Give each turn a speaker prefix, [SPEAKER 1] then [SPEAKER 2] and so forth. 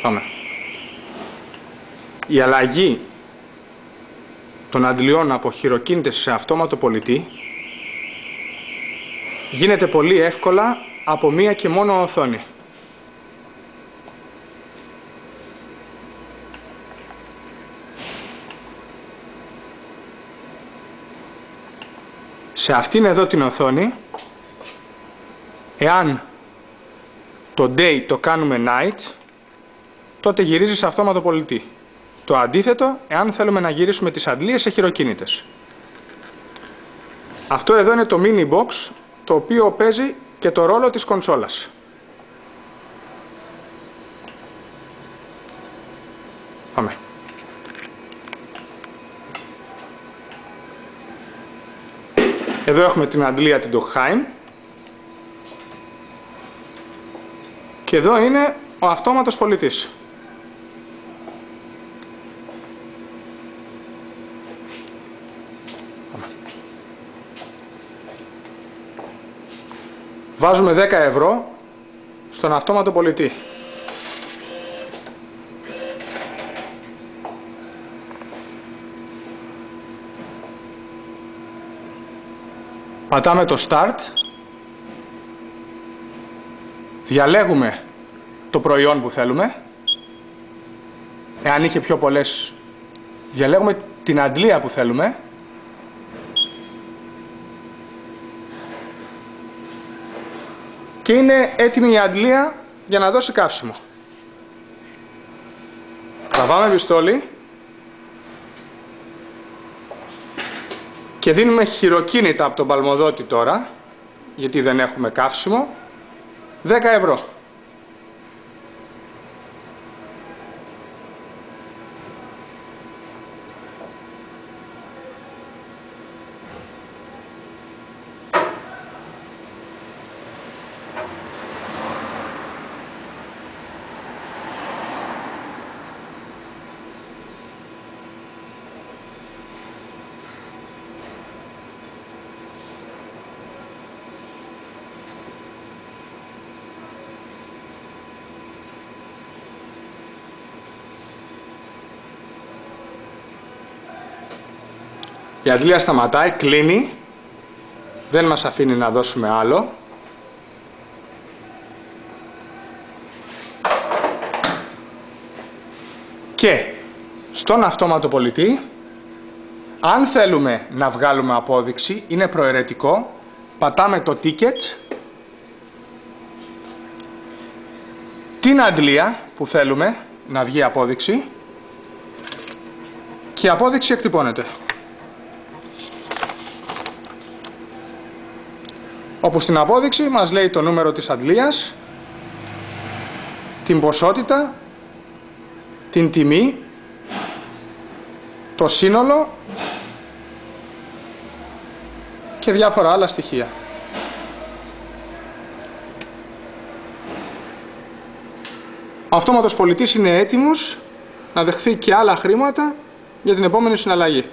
[SPEAKER 1] Πάμε. Η αλλαγή των αντλειών από χειροκίνητες σε αυτόματο πολιτή γίνεται πολύ εύκολα από μία και μόνο οθόνη. Σε αυτήν εδώ την οθόνη, εάν το day το κάνουμε night, τότε γυρίζει σε αυτόματο πολιτή. Το αντίθετο, εάν θέλουμε να γυρίσουμε τις αντλίες σε χειροκίνητες. Αυτό εδώ είναι το mini box, το οποίο παίζει και το ρόλο της κονσόλας. Πάμε. Εδώ έχουμε την αντλία την Dockheim. Και εδώ είναι ο αυτόματος πολιτής. Βάζουμε 10 ευρώ στον αυτόματο πολιτή. Πατάμε το Start. Διαλέγουμε το προϊόν που θέλουμε. Εάν είχε πιο πολλές, διαλέγουμε την αντλία που θέλουμε. Και είναι έτοιμη η αντλία για να δώσει καύσιμο. Τραβάμε πιστόλι και δίνουμε χειροκίνητα από τον παλμοδότη τώρα, γιατί δεν έχουμε καύσιμο, 10 ευρώ. Η αντλία σταματάει, κλείνει, δεν μας αφήνει να δώσουμε άλλο. Και στον αυτόματο πολιτή, αν θέλουμε να βγάλουμε απόδειξη, είναι προαιρετικό, πατάμε το ticket, την αντλία που θέλουμε να βγει απόδειξη και η απόδειξη εκτυπώνεται. Όπου στην απόδειξη μας λέει το νούμερο της αντλίας, την ποσότητα, την τιμή, το σύνολο και διάφορα άλλα στοιχεία. Ο αυτόματος πολιτής είναι έτοιμος να δεχθεί και άλλα χρήματα για την επόμενη συναλλαγή.